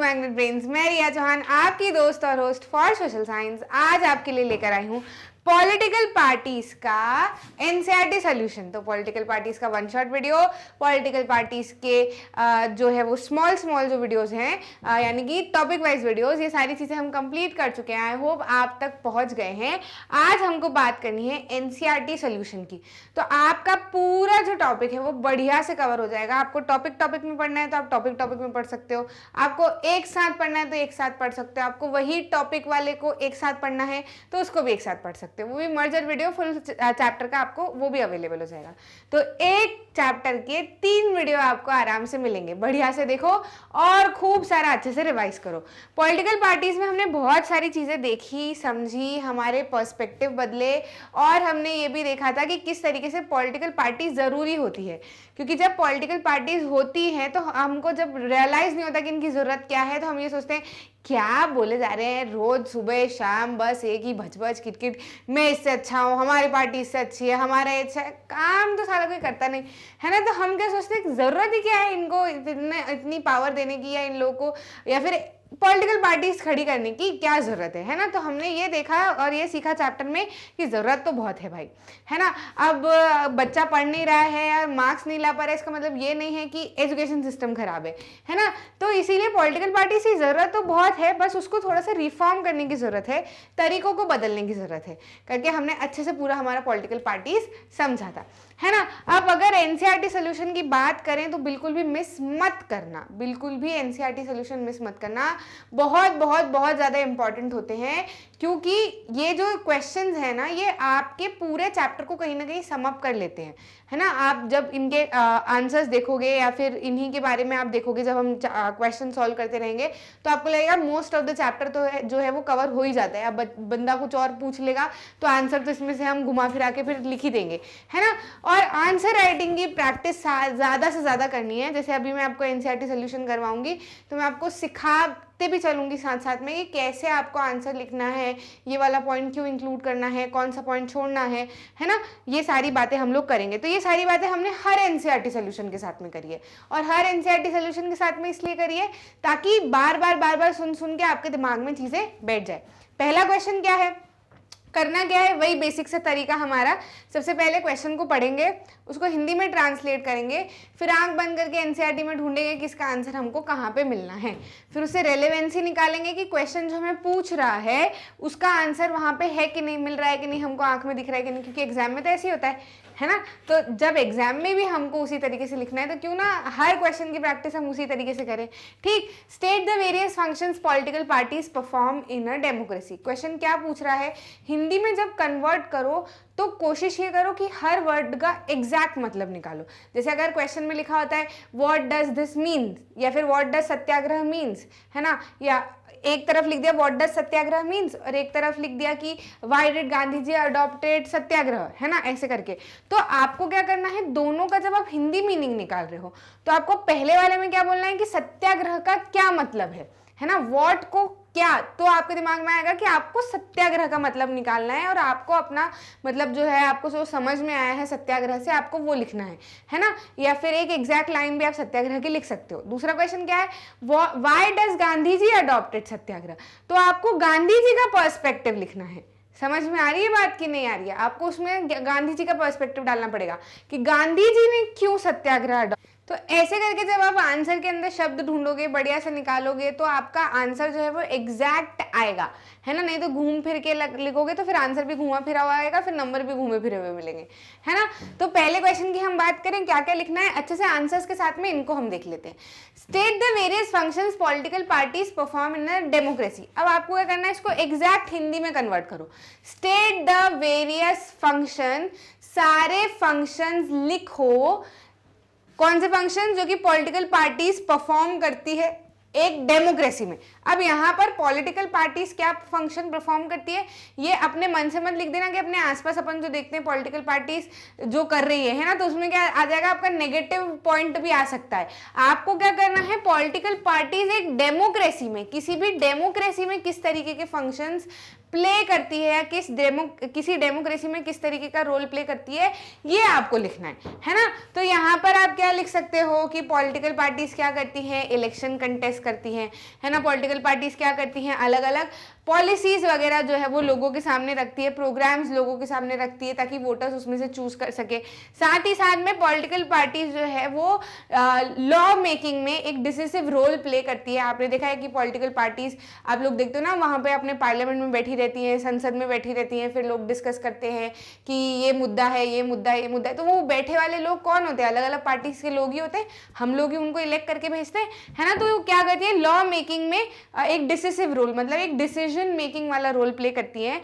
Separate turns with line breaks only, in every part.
Magnet brains. मैं रिया चौहान, आपकी दोस्त और होस्ट फॉर सोशल साइंस, आज आपके लिए लेकर आई हूँ पॉलिटिकल पार्टीज का एनसीईआरटी सोल्यूशन। तो पॉलिटिकल पार्टीज का one shot video, political parties के जो है वो स्मॉल जो वीडियोस हैं, यानी कि टॉपिक वाइज वीडियोस, ये सारी चीज़ें हम कंप्लीट कर चुके हैं। आई होप आप तक पहुंच गए हैं। आज हमको बात करनी है एनसीईआरटी सोल्यूशन की। तो आपका पूरा जो टॉपिक है वो बढ़िया से कवर हो जाएगा। आपको टॉपिक में पढ़ना है तो आप टॉपिक में पढ़ सकते हो, आपको एक साथ पढ़ना है तो एक साथ पढ़ सकते हो, आपको वही टॉपिक वाले को एक साथ पढ़ना है तो उसको भी एक साथ पढ़ सकते हो। वो भी मर्जर वीडियो फुल चैप्टर का आपको वो भी अवेलेबल हो जाएगा। तो एक चैप्टर के 3 वीडियो आपको आराम से मिलेंगे। बढ़िया से देखो और खूब सारा अच्छे से रिवाइज करो। पॉलिटिकल पार्टीज में हमने बहुत सारी चीजें देखी, समझी, हमारे पर्सपेक्टिव बदले, और हमने ये भी देखा था कि किस तरीके से पॉलिटिकल पार्टी जरूरी होती है। क्योंकि जब पॉलिटिकल पार्टीज होती हैं तो हमको जब रियलाइज नहीं होता कि इनकी जरूरत क्या है, तो हम ये सोचते हैं क्या बोले जा रहे हैं रोज सुबह शाम, बस एक ही भच किटकिट, मैं इससे अच्छा हूँ, हमारी पार्टी इससे अच्छी है, हमारा अच्छा है। काम तो सारा कोई करता नहीं है ना। तो हम क्या सोचते हैं जरूरत ही क्या है इनको इतनी पावर देने की, या इन लोगों को, या फिर पॉलिटिकल पार्टीज खड़ी करने की क्या जरूरत है ना। तो हमने ये देखा और ये सीखा चैप्टर में कि जरूरत तो बहुत है भाई, है ना। अब बच्चा पढ़ नहीं रहा है या मार्क्स नहीं ला पा रहा है, इसका मतलब ये नहीं है कि एजुकेशन सिस्टम खराब है ना। तो इसीलिए पॉलिटिकल पार्टी की जरूरत तो बहुत है, बस उसको थोड़ा सा रिफॉर्म करने की जरूरत है, तरीकों को बदलने की जरूरत है, करके हमने अच्छे से पूरा हमारा पॉलिटिकल पार्टीज समझा था, है ना। अब अगर एनसीईआरटी सोल्यूशन की बात करें तो बिल्कुल भी मिस मत करना, बिल्कुल भी एनसीईआरटी सोल्यूशन मिस मत करना। बहुत बहुत बहुत ज़्यादा इंपॉर्टेंट होते हैं, क्योंकि ये जो क्वेश्चंस हैं ना, ये आपके पूरे चैप्टर को कहीं ना कहीं सम अप कर लेते हैं, है ना। आप जब इनके आंसर्स देखोगे या फिर इन्हीं के बारे में आप देखोगे, जब हम क्वेश्चन सॉल्व करते रहेंगे तो आपको लगेगा मोस्ट ऑफ द चैप्टर तो है जो है वो कवर हो ही जाता है। अब बंदा कुछ और पूछ लेगा तो आंसर तो इसमें से हम घुमा फिरा के फिर लिख ही देंगे, है ना। और आंसर राइटिंग की प्रैक्टिस ज़्यादा से ज़्यादा करनी है। जैसे अभी मैं आपको एनसीईआरटी सोल्यूशन करवाऊंगी तो मैं आपको सिखाते भी चलूंगी साथ साथ में कि कैसे आपको आंसर लिखना है, ये वाला पॉइंट क्यों इंक्लूड करना है, कौन सा पॉइंट छोड़ना है ना। ये सारी बातें हम लोग करेंगे। तो ये सारी बातें हमने हर एनसीईआरटी सोल्यूशन के साथ में करी है, और हर एनसीईआरटी सोल्यूशन के साथ में इसलिए करी है ताकि बार बार सुन के आपके दिमाग में चीज़ें बैठ जाए। पहला क्वेश्चन क्या है, करना क्या है, वही बेसिक सा तरीका हमारा। सबसे पहले क्वेश्चन को पढ़ेंगे, उसको हिंदी में ट्रांसलेट करेंगे, फिर आंख बंद करके एनसीईआरटी में ढूंढेंगे कि इसका आंसर हमको कहाँ पे मिलना है। फिर उससे रेलेवेंसी निकालेंगे कि क्वेश्चन जो हमें पूछ रहा है उसका आंसर वहाँ पे है कि नहीं, मिल रहा है कि नहीं, हमको आंख में दिख रहा है कि नहीं। क्योंकि एग्जाम में तो ऐसे ही होता है ना। तो जब एग्जाम में भी हमको उसी तरीके से लिखना है तो क्यों ना हर क्वेश्चन की प्रैक्टिस हम उसी तरीके से करें। ठीक, state the various functions political parties perform in a democracy. Question क्या पूछ रहा है, हिंदी में जब कन्वर्ट करो तो कोशिश ये करो कि हर वर्ड का एग्जैक्ट मतलब निकालो। जैसे अगर क्वेश्चन में लिखा होता है व्हाट डज दिस मीन, या फिर व्हाट डज सत्याग्रह मीन्स, है ना, या एक तरफ लिख दिया व्हाट डज सत्याग्रह मीन्स और एक तरफ लिख दिया कि why did Gandhi ji adopted satyagraha, है ना, ऐसे करके। तो आपको क्या करना है, दोनों का जब आप हिंदी मीनिंग निकाल रहे हो तो आपको पहले वाले में क्या बोलना है कि सत्याग्रह का क्या मतलब है ना, व्हाट को क्या, तो आपके दिमाग में आएगा कि आपको सत्याग्रह का मतलब निकालना है, और आपको अपना मतलब जो है आपको जो समझ में आया है सत्याग्रह से आपको वो लिखना है ना। या फिर एक एग्जैक्ट लाइन भी आप सत्याग्रह की लिख सकते हो। दूसरा क्वेश्चन क्या है, why does Gandhi ji adopted satyagraha, तो आपको गांधी जी का पर्सपेक्टिव लिखना है। समझ में आ रही है बात कि नहीं आ रही है, आपको उसमें गांधी जी का पर्सपेक्टिव डालना पड़ेगा कि गांधी जी ने क्यों सत्याग्रह। तो ऐसे करके जब आप आंसर के अंदर शब्द ढूंढोगे, बढ़िया से निकालोगे, तो आपका आंसर जो है वो एग्जैक्ट आएगा, है ना। नहीं तो घूम फिर के लिखोगे तो फिर आंसर भी घूमा फिरा हुआ आएगा, फिर नंबर भी घूमे फिरे हुए मिलेंगे, है ना। तो पहले क्वेश्चन की हम बात करें क्या क्या लिखना है, अच्छे से आंसर्स के साथ में इनको हम देख लेते हैं। State the various functions political parties perform in a democracy. अब आपको क्या करना है, इसको एग्जैक्ट हिंदी में कन्वर्ट करो। स्टेट द वेरियस फंक्शन, सारे फंक्शंस लिखो। कौन से फंक्शन, जो कि पॉलिटिकल पार्टीज परफॉर्म करती है एक डेमोक्रेसी में। अब यहाँ पर पॉलिटिकल पार्टीज क्या फंक्शन परफॉर्म करती है, ये अपने मन से मत लिख देना कि अपने आसपास अपन जो देखते हैं पॉलिटिकल पार्टीज जो कर रही है ना, तो उसमें क्या आ जाएगा, आपका नेगेटिव पॉइंट भी आ सकता है। आपको क्या करना है, पॉलिटिकल पार्टीज एक डेमोक्रेसी में, किसी भी डेमोक्रेसी में किस तरीके के फंक्शंस प्ले करती है या किसी डेमोक्रेसी में किस तरीके का रोल प्ले करती है, ये आपको लिखना है ना। तो यहाँ पर आप क्या लिख सकते हो कि पॉलिटिकल पार्टीज क्या करती हैं, इलेक्शन कंटेस्ट करती हैं, है ना। पॉलिटिकल पार्टीज क्या करती हैं, अलग अलग पॉलिसीज वगैरह जो है वो लोगों के सामने रखती है, प्रोग्राम्स लोगों के सामने रखती है ताकि वोटर्स उसमें से चूज कर सके। साथ ही साथ में पॉलिटिकल पार्टीज जो है वो लॉ मेकिंग में एक डिसिसिव रोल प्ले करती है। आपने देखा है कि पॉलिटिकल पार्टीज, आप लोग देखते हो ना, वहाँ पे अपने पार्लियामेंट में बैठी रहती हैं, संसद में बैठी रहती हैं, फिर लोग डिस्कस करते हैं कि ये मुद्दा है, ये मुद्दा है, ये मुद्दा है। तो वो बैठे वाले लोग कौन होते हैं, अलग अलग पार्टीज के लोग ही होते हैं, हम लोग ही उनको इलेक्ट करके भेजते हैं, है ना। तो क्या करती है, लॉ मेकिंग में एक डिसिसिव रोल, मतलब एक डिसीजन मेकिंग वाला रोल प्ले करती है।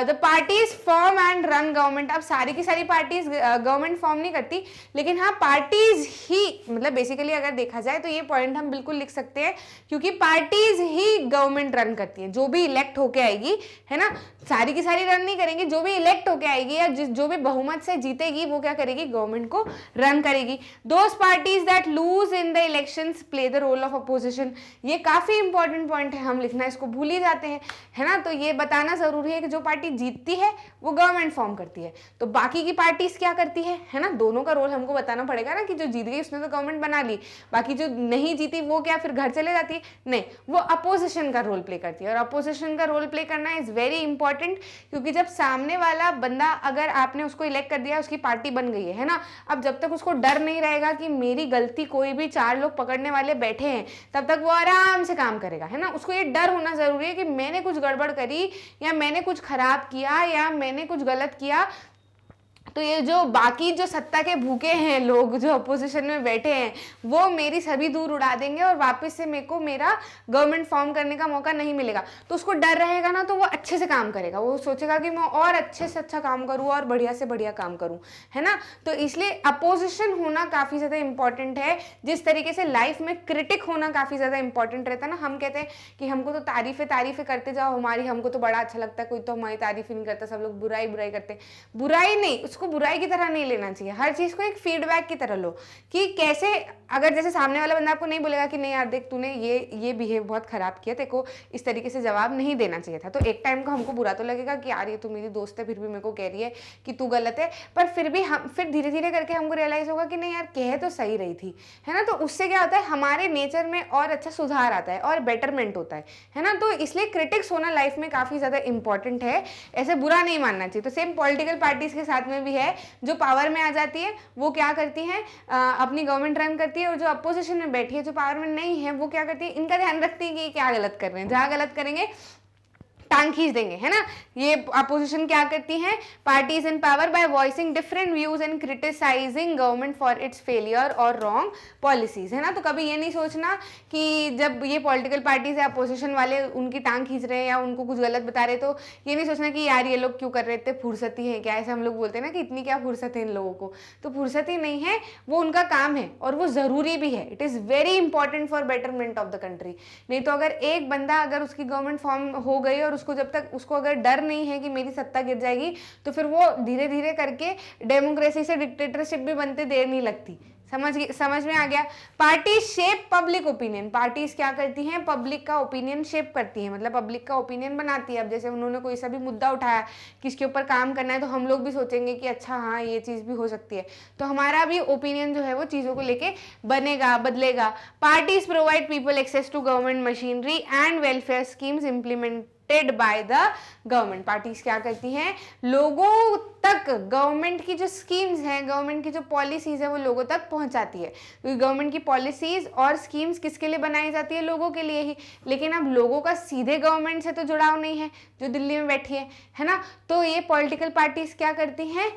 The parties form and run government. अब सारी की सारी पार्टीज गवर्नमेंट फॉर्म नहीं करती, लेकिन हाँ पार्टीज ही, मतलब बेसिकली अगर देखा जाए तो ये पॉइंट हम बिल्कुल लिख सकते हैं, क्योंकि पार्टीज ही गवर्नमेंट रन करती है। जो भी इलेक्ट होके आएगी, है ना, सारी की सारी रन नहीं करेंगी, जो भी इलेक्ट होके आएगी या जो भी बहुमत से जीतेगी वो क्या करेगी, गवर्नमेंट को रन करेगी। Those parties that lose in the elections play the role of opposition. ये काफी इंपॉर्टेंट पॉइंट है, हम लिखना इसको भूल ही जाते हैं, है ना। तो ये बताना जरूरी है कि जो पार्टी जीतती है वो गवर्नमेंट फॉर्म करती है, तो बाकी की पार्टीज क्या करती है ना। दोनों का रोल हमको बताना पड़ेगा ना, कि जो जीत गई उसने तो गवर्नमेंट बना ली, बाकी जो नहीं जीती वो क्या फिर घर चले जाती है, नहीं, वो अपोजिशन का रोल प्ले करती है। और अपोजिशन का रोल प्ले करना इज वेरी इंपॉर्टेंट, क्योंकि जब सामने वाला बंदा, अगर आपने उसको इलेक्ट कर दिया, उसकी पार्टी बन गई है ना, अब जब तक उसको डर नहीं रहेगा कि मेरी गलती कोई भी 4 लोग पकड़ने वाले बैठे हैं, तब तक वो आराम से काम करेगा, है ना। उसको ये डर होना जरूरी है कि मैंने कुछ गड़बड़ करी या मैंने कुछ खराब किया या मैंने कुछ गलत किया, तो ये जो बाकी जो सत्ता के भूखे हैं लोग जो अपोजिशन में बैठे हैं, वो मेरी सभी दूर उड़ा देंगे और वापस से मेरे को मेरा गवर्नमेंट फॉर्म करने का मौका नहीं मिलेगा। तो उसको डर रहेगा ना, तो वो अच्छे से काम करेगा, वो सोचेगा कि मैं और अच्छे से अच्छा काम करूँ और बढ़िया से बढ़िया काम करूँ, है ना। तो इसलिए अपोजिशन होना काफ़ी ज़्यादा इंपॉर्टेंट है। जिस तरीके से लाइफ में क्रिटिक होना काफ़ी ज़्यादा इंपॉर्टेंट रहता है ना, हम कहते हैं कि हमको तो तारीफें करते जाओ हमारी, हमको तो बड़ा अच्छा लगता है, कोई तो हमारी तारीफ ही नहीं करता, सब लोग बुराई करते हैं। बुराई नहीं, उसको बुराई की तरह नहीं लेना चाहिए, हर चीज को एक फीडबैक की तरह लो, कि कैसे, अगर जैसे सामने वाला बंदा आपको नहीं बोलेगा कि नहीं यार देख तूने ये बिहेव बहुत खराब किया, तेरे को इस तरीके से जवाब नहीं देना चाहिए था, तो एक टाइम को हमको बुरा तो लगेगा कि यार ये तो मेरी दोस्त है, फिर भी मेरे को कह रही है कि तू गलत है, पर फिर भी हम फिर धीरे धीरे करके हमको रियलाइज होगा कि नहीं यार कह तो सही रही थी, है ना। तो उससे क्या होता है, हमारे नेचर में और अच्छा सुधार आता है और बेटरमेंट होता है ना। तो इसलिए क्रिटिक्स होना लाइफ में काफी ज्यादा इंपॉर्टेंट है, ऐसे बुरा नहीं मानना चाहिए। तो सेम पॉलिटिकल पार्टीज के साथ में भी है, जो पावर में आ जाती है वो क्या करती है, अपनी गवर्नमेंट रन करती है, और जो अपोजिशन में बैठी है, जो पावर में नहीं है, वो क्या करती है, इनका ध्यान रखती है कि ये क्या गलत कर रहे हैं, जहां गलत करेंगे टांग खींच देंगे, है ना। ये अपोजिशन क्या करती है, parties in power by voicing different views and criticising government for its failure और रॉन्ग पॉलिसीज, है ना। तो कभी ये नहीं सोचना कि जब ये पॉलिटिकल पार्टीज है, अपोजिशन वाले उनकी टांग खींच रहे हैं या उनको कुछ गलत बता रहे, तो ये नहीं सोचना कि यार ये लोग क्यों कर रहे थे, फुर्सती है क्या, ऐसे हम लोग बोलते हैं ना कि इतनी क्या फुर्सत है इन लोगों को, तो फुर्सती नहीं है, वो उनका काम है और वो जरूरी भी है। It is very important for betterment of the country. नहीं तो अगर एक बंदा, अगर उसकी गवर्नमेंट फॉर्म हो गई और उसको जब तक उसको अगर डर नहीं है कि मेरी सत्ता गिर जाएगी, तो फिर वो धीरे धीरे करके डेमोक्रेसी से डिक्टेटरशिप भी बनते देर नहीं लगती। समझ में आ गया। Party shape public opinion. Parties क्या करती हैं, पब्लिक का ओपिनियन शेप करती हैं, मतलब पब्लिक का ओपिनियन बनाती है। अब जैसे उन्होंने कोई सा भी मुद्दा उठाया किसके ऊपर काम करना है, तो हम लोग भी सोचेंगे कि अच्छा हाँ ये चीज़ भी हो सकती है, तो हमारा भी ओपिनियन जो है वो चीज़ों को लेके बनेगा, बदलेगा। Parties provide people access to government machinery and welfare schemes implemented by the government. Parties क्या करती हैं, लोगों तक गवर्नमेंट की जो स्कीम्स हैं, गवर्नमेंट की जो पॉलिसीज है, वो लोगों तक पहुंचाती है। क्योंकि गवर्नमेंट की पॉलिसीज और स्कीम्स किसके लिए बनाई जाती है, लोगों के लिए ही। लेकिन अब लोगों का सीधे गवर्नमेंट से तो जुड़ाव नहीं है, जो दिल्ली में बैठी है ना। तो ये पॉलिटिकल पार्टीज क्या करती हैं,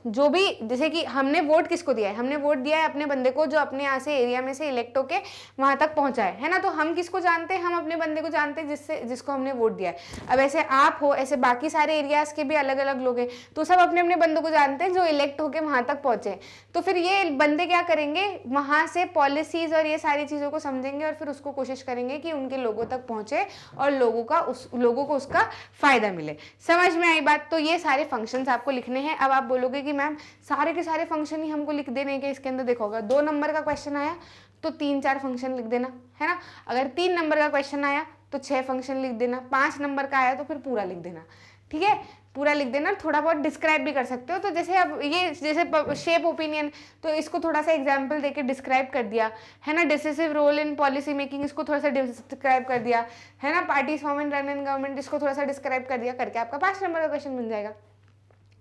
जो भी, जैसे कि हमने वोट किसको दिया है, हमने वोट दिया है अपने बंदे को, जो अपने यहाँ से एरिया में से इलेक्ट होके वहां तक पहुंचा है ना। तो हम किसको जानते हैं, हम अपने बंदे को जानते हैं जिसको हमने वोट दिया है। अब ऐसे आप हो, ऐसे बाकी सारे एरियाज के भी अलग अलग लोग हैं, तो सब अपने अपने बंदों को जानते हैं जो इलेक्ट होके वहां तक पहुंचे। तो फिर ये बंदे क्या करेंगे, वहां से पॉलिसीज और ये सारी चीजों को समझेंगे और फिर उसको कोशिश करेंगे कि उनके लोगों तक पहुंचे और लोगों को उसका फायदा मिले। समझ में आई बात। तो ये सारे फंक्शंस आपको लिखने हैं। अब आप बोलोगे कि मैम सारे के सारे फंक्शन ही हमको लिख देने के, इसके अंदर देखो अगर 2 नंबर का क्वेश्चन आया तो 3-4 फंक्शन लिख देना, है ना। अगर 3 नंबर का क्वेश्चन आया तो 6 फंक्शन लिख देना, 5 नंबर का आया तो फिर पूरा लिख देना, ठीक है, पूरा लिख देना। थोड़ा बहुत डिस्क्राइब भी कर सकते हो, तो जैसे अब ये जैसे शेप ओपिनियन, तो इसको थोड़ा सा एग्जांपल देके डिस्क्राइब कर दिया है ना। Decisive role in policy making, इसको थोड़ा सा डिस्क्राइब कर दिया है ना। Parties form and run in government, इसको थोड़ा सा डिस्क्राइब कर दिया, करके आपका 5 नंबर का क्वेश्चन बन जाएगा।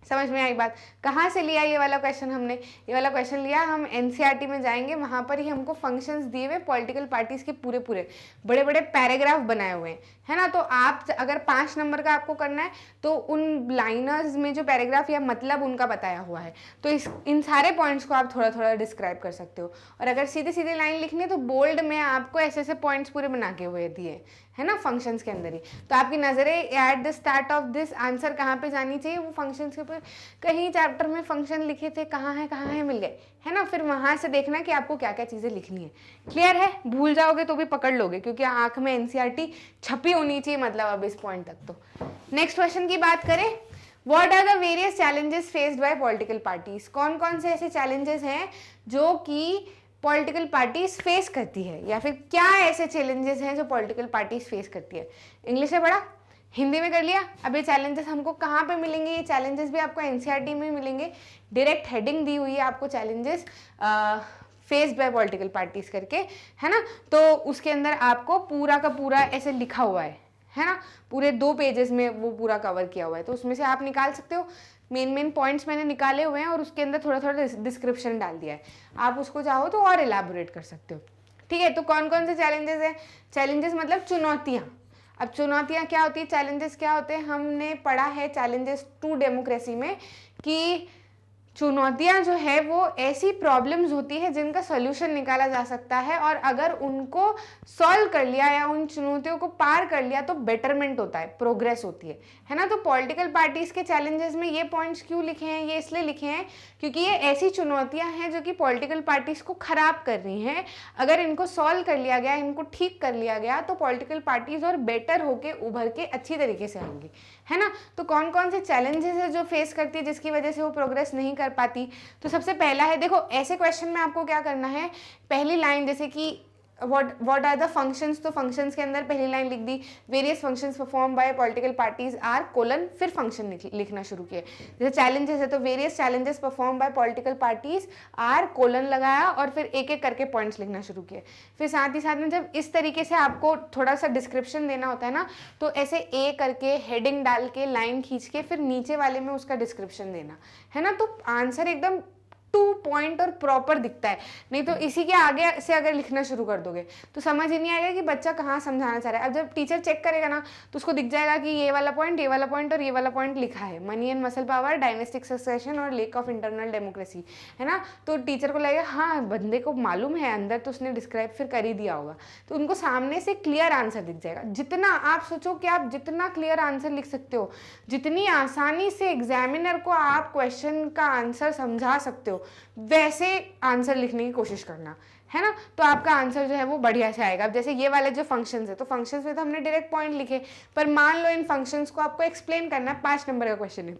समझ में आई बात? कहाँ से लिया ये वाला क्वेश्चन हमने? ये वाला क्वेश्चन लिया हम एनसीईआरटी में जाएंगे, वहाँ पर ही हमको फंक्शंस दिए हुए पॉलिटिकल पार्टीज के पूरे पूरे बड़े बड़े पैराग्राफ बनाए हुए हैं, है ना। तो आप अगर 5 नंबर का आपको करना है तो उन लाइनर्स में जो पैराग्राफ या मतलब उनका बताया हुआ है, तो इन सारे पॉइंट्स को आप थोड़ा थोड़ा डिस्क्राइब कर सकते हो। और अगर सीधे सीधे लाइन लिखनी है तो बोल्ड में आपको ऐसे ऐसे पॉइंट्स पूरे बना के हुए दिए है ना, फंक्शंस के अंदर ही। तो आपकी नजरें at the start of this answer कहाँ पे जानी चाहिए? वो फंक्शंस के ऊपर। कहीं चैप्टर में फंक्शन लिखे थे, कहाँ है मिल गए, है ना। फिर वहां से देखना कि आपको क्या क्या चीजें लिखनी है। क्लियर है? भूल जाओगे तो भी पकड़ लोगे, क्योंकि आंख में एनसीईआरटी छपी होनी चाहिए, मतलब अब इस पॉइंट तक। तो नेक्स्ट क्वेश्चन की बात करें, what are the various challenges faced by political parties? कौन कौन से ऐसे चैलेंजेस हैं जो कि पॉलिटिकल पार्टीज फेस करती है, या फिर क्या ऐसे चैलेंजेस हैं जो पॉलिटिकल पार्टीज फेस करती है? इंग्लिश में पढ़ा, हिंदी में कर लिया। अब ये चैलेंजेस हमको कहाँ पे मिलेंगे? ये चैलेंजेस भी आपको एनसीईआरटी में मिलेंगे, डायरेक्ट हेडिंग दी हुई है आपको, challenges faced by political parties करके, है ना। तो उसके अंदर आपको पूरा का पूरा ऐसे लिखा हुआ है ना, पूरे 2 पेजेस में वो पूरा कवर किया हुआ है। तो उसमें से आप निकाल सकते हो, मेन पॉइंट्स मैंने निकाले हुए हैं और उसके अंदर थोड़ा थोड़ा डिस्क्रिप्शन डाल दिया है, आप उसको चाहो तो और एलैबोरेट कर सकते हो, ठीक है। तो कौन कौन से चैलेंजेस हैं? चैलेंजेस मतलब चुनौतियाँ। अब चुनौतियाँ क्या होती है, चैलेंजेस क्या होते हैं? हमने पढ़ा है चैलेंजेस टू डेमोक्रेसी में कि चुनौतियाँ जो है वो ऐसी प्रॉब्लम्स होती है जिनका सोल्यूशन निकाला जा सकता है, और अगर उनको सॉल्व कर लिया या उन चुनौतियों को पार कर लिया तो बेटरमेंट होता है, प्रोग्रेस होती है ना। तो पॉलिटिकल पार्टीज के चैलेंजेस में ये पॉइंट्स क्यों लिखे हैं? ये इसलिए लिखे हैं क्योंकि ये ऐसी चुनौतियाँ हैं जो कि पॉलिटिकल पार्टीज को खराब कर रही हैं। अगर इनको सॉल्व कर लिया गया, इनको ठीक कर लिया गया, तो पॉलिटिकल पार्टीज और बेटर होके उभर के अच्छी तरीके से आएंगी, है ना। तो कौन कौन से चैलेंजेस है जो फेस करती है जिसकी वजह से वो प्रोग्रेस नहीं कर पाती? तो सबसे पहला है, देखो ऐसे क्वेश्चन में आपको क्या करना है, पहली लाइन जैसे कि व्हाट आर द फंक्शंस, तो फंक्शंस के अंदर पहली लाइन लिख दी, various functions perform by political parties are colon, फिर फंक्शन लिखना शुरू किए। जैसे चैलेंजेस है तो various challenges perform by political parties are colon लगाया और फिर एक एक करके पॉइंट्स लिखना शुरू किए। फिर साथ ही साथ में जब इस तरीके से आपको थोड़ा सा डिस्क्रिप्शन देना होता है ना, तो ऐसे ए करके हेडिंग डाल के लाइन खींच के फिर नीचे वाले में उसका डिस्क्रिप्शन देना, है ना। तो आंसर एकदम टू पॉइंट और प्रॉपर दिखता है। नहीं तो इसी के आगे से अगर लिखना शुरू कर दोगे तो समझ ही नहीं आएगा कि बच्चा कहाँ समझाना चाह रहा है। अब जब टीचर चेक करेगा ना तो उसको दिख जाएगा कि ये वाला पॉइंट, ये वाला पॉइंट और ये वाला पॉइंट लिखा है, money and muscle power, dynastic succession और लेक ऑफ इंटरनल डेमोक्रेसी, है ना। तो टीचर को लगेगा हाँ बंदे को मालूम है, अंदर तो उसने डिस्क्राइब फिर कर ही दिया होगा। तो उनको सामने से क्लियर आंसर दिख जाएगा। जितना आप सोचो कि आप जितना क्लियर आंसर लिख सकते हो, जितनी आसानी से एग्जामिनर को आप क्वेश्चन का आंसर समझा सकते हो, वैसे आंसर लिखने की कोशिश करना, है ना। तो आपका आंसर जो है वो बढ़िया से आएगा। अब जैसे ये वाले जो फंक्शंस है, तो फंक्शंस में तो हमने डायरेक्ट पॉइंट लिखे, पर मान लो इन फंक्शंस को आपको एक्सप्लेन करना है, 5 नंबर का क्वेश्चन है,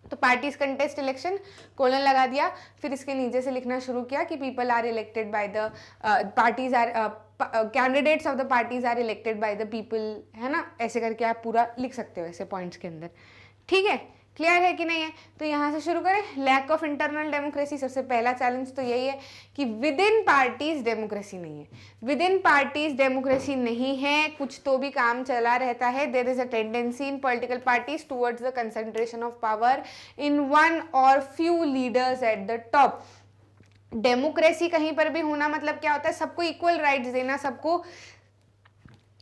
तो पार्टीज कंटेस्ट इलेक्शन कोलन लगा दिया, फिर इसके नीचे से लिखना शुरू किया कि people are elected by the parties are candidates of the parties are elected by the people, है ना। ऐसे करके आप पूरा लिख सकते हो ऐसे पॉइंट्स के अंदर, ठीक है। क्लियर है कि नहीं है? तो यहाँ से शुरू करें। लैक ऑफ इंटरनल डेमोक्रेसी, सबसे पहला चैलेंज तो यही है कि विद इन पार्टीज डेमोक्रेसी नहीं है। विद इन पार्टीज डेमोक्रेसी नहीं है, कुछ तो भी काम चला रहता है। There is a tendency in political parties towards the concentration of power in one or few leaders at the top. Democracy कहीं पर भी होना मतलब क्या होता है? सबको इक्वल राइट्स देना, सबको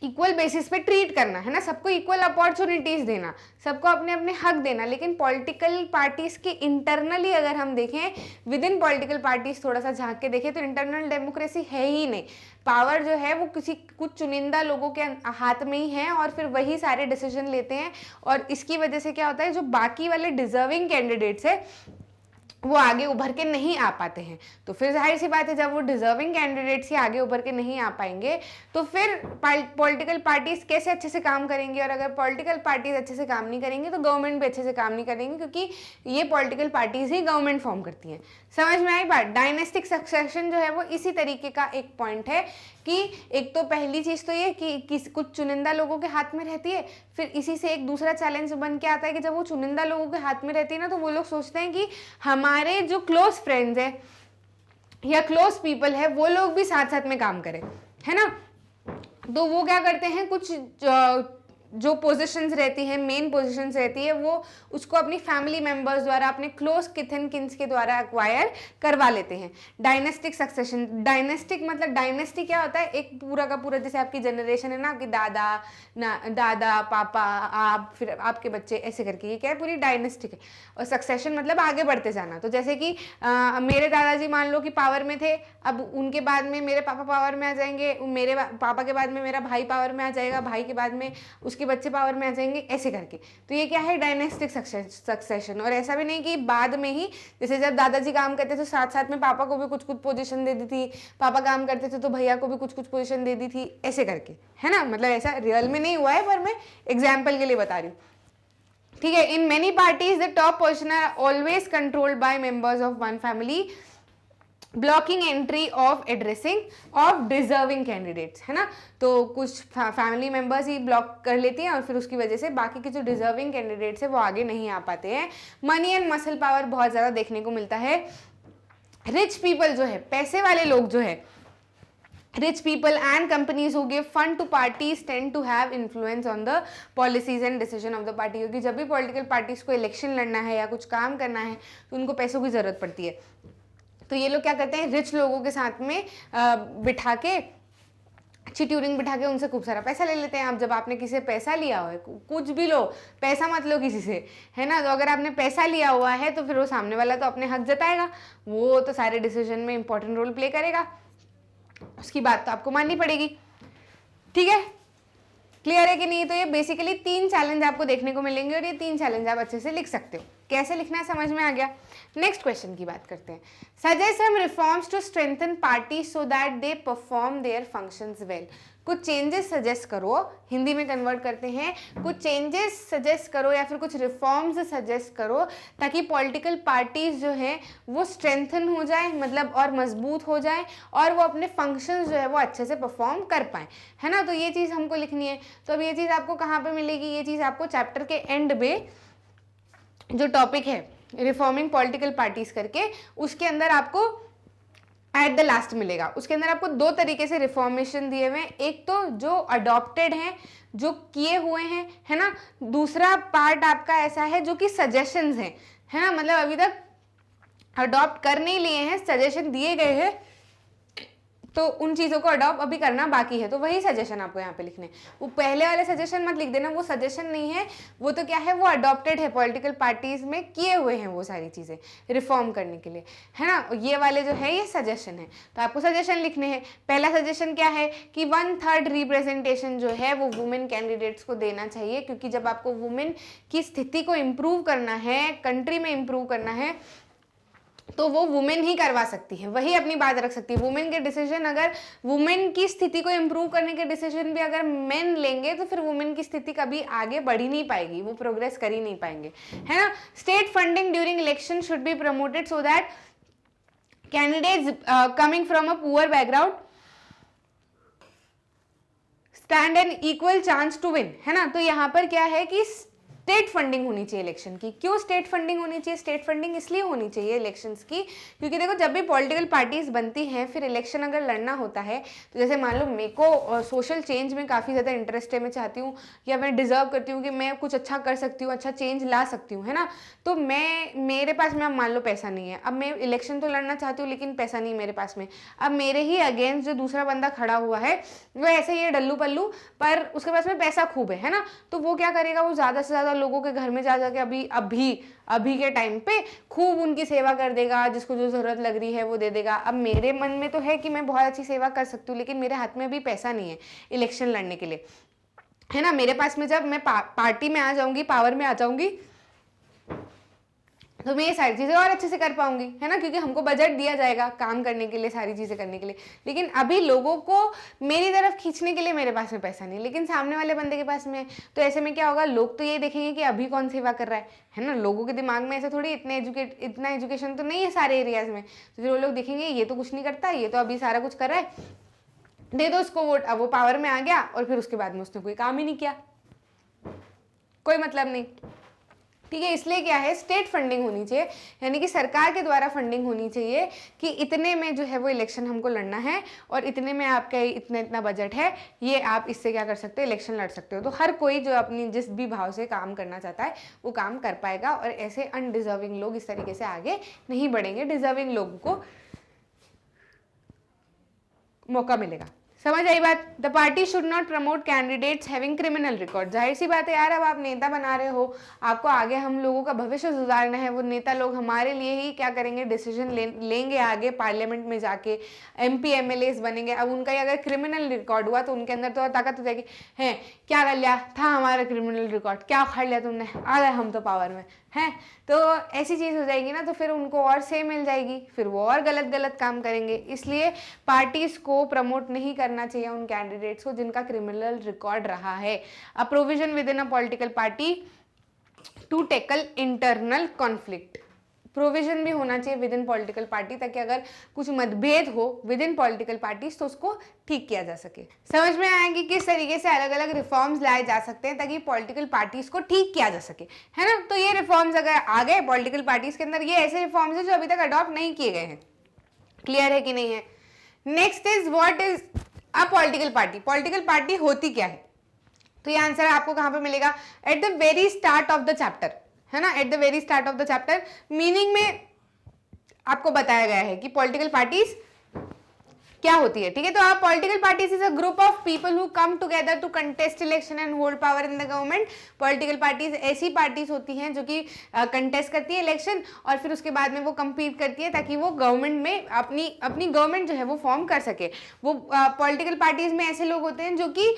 इक्वल बेसिस पे ट्रीट करना, है ना, सबको इक्वल अपॉर्चुनिटीज देना, सबको अपने अपने हक देना। लेकिन पॉलिटिकल पार्टीज के इंटरनली अगर हम देखें, विद इन पॉलिटिकल पार्टीज थोड़ा सा झांक के देखें तो इंटरनल डेमोक्रेसी है ही नहीं। पावर जो है वो कुछ चुनिंदा लोगों के हाथ में ही है और फिर वही सारे डिसीजन लेते हैं। और इसकी वजह से क्या होता है, जो बाकी वाले डिजर्विंग कैंडिडेट्स है वो आगे उभर के नहीं आ पाते हैं। तो फिर जाहिर सी बात है, जब वो डिजर्विंग कैंडिडेट्स ही आगे उभर के नहीं आ पाएंगे तो फिर पॉलिटिकल पार्टीज कैसे अच्छे से काम करेंगी। और अगर पॉलिटिकल पार्टीज अच्छे से काम नहीं करेंगी तो गवर्नमेंट भी अच्छे से काम नहीं करेंगी, क्योंकि ये पॉलिटिकल पार्टीज ही गवर्नमेंट फॉर्म करती हैं। समझ में आई बात? डायनेस्टिक सक्सेशन जो है वो इसी तरीके का एक पॉइंट है कि एक तो पहली चीज़ तो ये कि कुछ चुनिंदा लोगों के हाथ में रहती है, फिर इसी से एक दूसरा चैलेंज बन के आता है कि जब वो चुनिंदा लोगों के हाथ में रहती है ना, तो वो लोग सोचते हैं कि हमारे जो क्लोज फ्रेंड्स हैं या क्लोज पीपल है वो लोग भी साथ साथ में काम करें, है ना। तो वो क्या करते हैं, कुछ जो पोजीशंस रहती हैं, मेन पोजीशंस रहती है, वो उसको अपनी फैमिली मेंबर्स द्वारा, अपने क्लोज किथन किन्स के द्वारा एक्वायर करवा लेते हैं। डायनेस्टिक सक्सेशन, डायनेस्टिक मतलब डायनेस्टी क्या होता है, एक पूरा का पूरा, जैसे आपकी जनरेशन है ना, आपके दादा पापा, आप, फिर आपके बच्चे, ऐसे करके, ये क्या है, पूरी डायनेस्टिक है। और सक्सेशन मतलब आगे बढ़ते जाना। तो जैसे कि मेरे दादाजी मान लो कि पावर में थे, अब उनके बाद में मेरे पापा पावर में आ जाएंगे, मेरे पापा के बाद में मेरा भाई पावर में आ जाएगा, भाई के बाद में उसके बच्चे पावर में आ जाएंगे, ऐसे करके। तो ये क्या है, डायनेस्टिक सक्सेशन। और ऐसा भी नहीं कि बाद में ही, जैसे जब दादाजी काम करते थे साथ साथ में पापा को भी कुछ कुछ पोजीशन दे दी थी, पापा काम करते थे तो भैया को भी कुछ कुछ पोजीशन दे दी थी, ऐसे करके, है ना। मतलब ऐसा रियल में नहीं हुआ है, पर मैं एग्जाम्पल के लिए बता रही हूँ, ठीक है। In many parties the top position are always controlled by members of one family, blocking entry of addressing of deserving candidates, है ना। तो कुछ फैमिली मेंबर्स ही ब्लॉक कर लेती हैं और फिर उसकी वजह से बाकी के जो डिजर्विंग कैंडिडेट्स हैं वो आगे नहीं आ पाते हैं। मनी एंड मसल पावर बहुत ज़्यादा देखने को मिलता है। रिच पीपल जो है, पैसे वाले लोग जो है, rich people and companies who give fund to parties tend to have influence on the policies and decision of the party, क्योंकि जब भी पॉलिटिकल पार्टीज को इलेक्शन लड़ना है या कुछ काम करना है तो उनको पैसों की ज़रूरत पड़ती है। तो ये लोग क्या करते हैं, रिच लोगों के साथ में बिठा के, चिट्यूरिंग बिठा के उनसे खूब सारा पैसा ले लेते हैं। अब जब आपने किसी से पैसा लिया हुआ है, कुछ भी लो, पैसा मत लो किसी से, है ना। तो अगर आपने पैसा लिया हुआ है तो फिर वो सामने वाला तो अपने हक जताएगा, वो तो सारे डिसीजन में इंपॉर्टेंट रोल प्ले करेगा, उसकी बात तो आपको माननी पड़ेगी, ठीक है। क्लियर है कि नहीं। तो ये बेसिकली 3 चैलेंज आपको देखने को मिलेंगे और ये 3 चैलेंज आप अच्छे से लिख सकते हो। कैसे लिखना है समझ में आ गया। नेक्स्ट क्वेश्चन की बात करते हैं। Suggest some reforms to strengthen party so that they perform their functions well. कुछ चेंजेस सजेस्ट करो, हिंदी में कन्वर्ट करते हैं, कुछ चेंजेस सजेस्ट करो या फिर कुछ रिफॉर्म्स सजेस्ट करो ताकि पॉलिटिकल पार्टीज जो है वो स्ट्रेंथन हो जाए, मतलब और मजबूत हो जाए और वो अपने फंक्शंस जो है वो अच्छे से परफॉर्म कर पाए, है ना। तो ये चीज़ हमको लिखनी है। तो अब ये चीज़ आपको कहाँ पे मिलेगी, ये चीज़ आपको चैप्टर के एंड में जो टॉपिक है रिफॉर्मिंग पॉलिटिकल पार्टीज करके, उसके अंदर आपको एट द लास्ट मिलेगा। उसके अंदर आपको 2 तरीके से रिफॉर्मेशन दिए हुए हैं, एक तो जो अडॉप्टेड हैं, जो किए हुए हैं, है ना। दूसरा पार्ट आपका ऐसा है जो कि सजेशंस हैं, है ना। मतलब अभी तक अडॉप्ट कर नहीं लिए हैं, सजेशन दिए गए हैं, तो उन चीज़ों को अडॉप्ट अभी करना बाकी है, तो वही सजेशन आपको यहाँ पे लिखने। वो पहले वाले सजेशन मत लिख देना, वो सजेशन नहीं है, वो तो क्या है, वो अडॉप्टेड है, पॉलिटिकल पार्टीज में किए हुए हैं वो सारी चीज़ें रिफॉर्म करने के लिए, है ना। ये वाले जो है ये सजेशन है, तो आपको सजेशन लिखने हैं। पहला सजेशन क्या है कि 1/3 रिप्रेजेंटेशन जो है वो वुमेन कैंडिडेट्स को देना चाहिए, क्योंकि जब आपको वुमेन की स्थिति को इम्प्रूव करना है, कंट्री में इम्प्रूव करना है, तो वो वुमेन ही करवा सकती है, वही अपनी बात रख सकती है। वुमेन के डिसीजन, अगर वुमेन की स्थिति को इम्प्रूव करने के डिसीजन भी अगर मेन लेंगे तो फिर वुमेन की स्थिति कभी आगे बढ़ ही नहीं पाएगी, वो प्रोग्रेस कर ही नहीं पाएंगे, है ना। State funding during election should be promoted so that candidates coming from a poor background stand an equal chance to win, है ना। तो यहाँ पर क्या है कि स्टेट फंडिंग होनी चाहिए इलेक्शन की। क्यों स्टेट फंडिंग होनी चाहिए? स्टेट फंडिंग इसलिए होनी चाहिए इलेक्शंस की क्योंकि देखो जब भी पॉलिटिकल पार्टीज बनती हैं, फिर इलेक्शन अगर लड़ना होता है, तो जैसे मान लो मेरे को सोशल चेंज में काफ़ी ज़्यादा इंटरेस्ट है, मैं चाहती हूँ या मैं डिजर्व करती हूँ कि मैं कुछ अच्छा कर सकती हूँ, अच्छा चेंज ला सकती हूँ, है ना। तो मेरे पास में अब मान लो पैसा नहीं है, अब मैं इलेक्शन तो लड़ना चाहती हूँ लेकिन पैसा नहीं मेरे पास में। अब मेरे ही अगेंस्ट जो दूसरा बंदा खड़ा हुआ है वो ऐसे ही है डल्लू पल्लू, पर उसके पास में पैसा खूब है ना। तो वो क्या करेगा, वो ज़्यादा से ज़्यादा लोगों के घर में जा जाके अभी के टाइम पे खूब उनकी सेवा कर देगा, जिसको जो जरूरत लग रही है वो दे देगा। अब मेरे मन में तो है कि मैं बहुत अच्छी सेवा कर सकती हूँ, लेकिन मेरे हाथ में अभी पैसा नहीं है इलेक्शन लड़ने के लिए, है ना। मेरे पास में जब मैं पार्टी में आ जाऊंगी, पावर में आ जाऊंगी, तो मैं ये सारी चीज़ें और अच्छे से कर पाऊंगी, है ना, क्योंकि हमको बजट दिया जाएगा काम करने के लिए, सारी चीज़ें करने के लिए। लेकिन अभी लोगों को मेरी तरफ खींचने के लिए मेरे पास में पैसा नहीं, लेकिन सामने वाले बंदे के पास में। तो ऐसे में क्या होगा, लोग तो ये देखेंगे कि अभी कौन सेवा कर रहा है ना। लोगों के दिमाग में ऐसे थोड़ी इतना एजुकेशन तो नहीं है सारे एरियाज में, तो फिर वो लोग देखेंगे ये तो कुछ नहीं करता, ये तो अभी सारा कुछ कर रहा है, दे दो उसको वोट, अब वो पावर में आ गया और फिर उसके बाद में उसने कोई काम ही नहीं किया, कोई मतलब नहीं। ठीक है, इसलिए क्या है, स्टेट फंडिंग होनी चाहिए, यानी कि सरकार के द्वारा फंडिंग होनी चाहिए कि इतने में जो है वो इलेक्शन हमको लड़ना है और इतने में आपका इतना इतना बजट है, ये आप इससे क्या कर सकते हो, इलेक्शन लड़ सकते हो। तो हर कोई जो अपनी जिस भी भाव से काम करना चाहता है वो काम कर पाएगा और ऐसे अनडिजर्विंग लोग इस तरीके से आगे नहीं बढ़ेंगे, डिजर्विंग लोगों को मौका मिलेगा। समझ आई बात? The party should not promote candidates having criminal record. जाहिर सी बात है यार, अब आप नेता बना रहे हो, आपको आगे हम लोगों का भविष्य सुधारना है, वो नेता लोग हमारे लिए ही क्या करेंगे, डिसीजन लेंगे आगे पार्लियामेंट में जाके, MP MLAs बनेंगे। अब उनका अगर क्रिमिनल रिकॉर्ड हुआ तो उनके अंदर तो ताकत हो जाएगी, है क्या कर लिया था हमारा क्रिमिनल रिकॉर्ड, क्या उखाड़ लिया तुमने, आ गए हम तो पावर में हैं, तो ऐसी चीज़ हो जाएगी ना, तो फिर उनको और से मिल जाएगी, फिर वो और गलत गलत काम करेंगे। इसलिए पार्टीज को प्रमोट नहीं करना चाहिए उन कैंडिडेट्स को जिनका क्रिमिनल रिकॉर्ड रहा है। A provision within a political party to tackle internal conflict, provision भी होना चाहिए विद इन पॉलिटिकल पार्टी, ताकि अगर कुछ मतभेद हो विद इन पॉलिटिकल पार्टीज तो उसको ठीक किया जा सके। समझ में आया कि किस तरीके से अलग अलग रिफॉर्म्स लाए जा सकते हैं ताकि पॉलिटिकल पार्टीज को ठीक किया जा सके, है ना। तो ये रिफॉर्म्स अगर आ गए पॉलिटिकल पार्टीज के अंदर, ये ऐसे रिफॉर्म्स हैं जो अभी तक अडॉप्ट नहीं किए गए हैं। क्लियर है कि नहीं है? Next is what is a political party. Political party होती क्या है? तो ये आंसर आपको कहां पे मिलेगा? At the very start of the chapter, है ना, at the very start of the chapter. Meaning में आपको बताया गया है कि पॉलिटिकल पार्टीज क्या होती है। ठीक है, तो आप political parties is a group of people who come together to contest election and hold power in the government. Political parties ऐसी पार्टीज होती हैं जो कि कंटेस्ट करती है इलेक्शन और फिर उसके बाद में वो compete करती है ताकि वो गवर्नमेंट में अपनी गवर्नमेंट जो है वो फॉर्म कर सके। वो पॉलिटिकल पार्टीज में ऐसे लोग होते हैं जो कि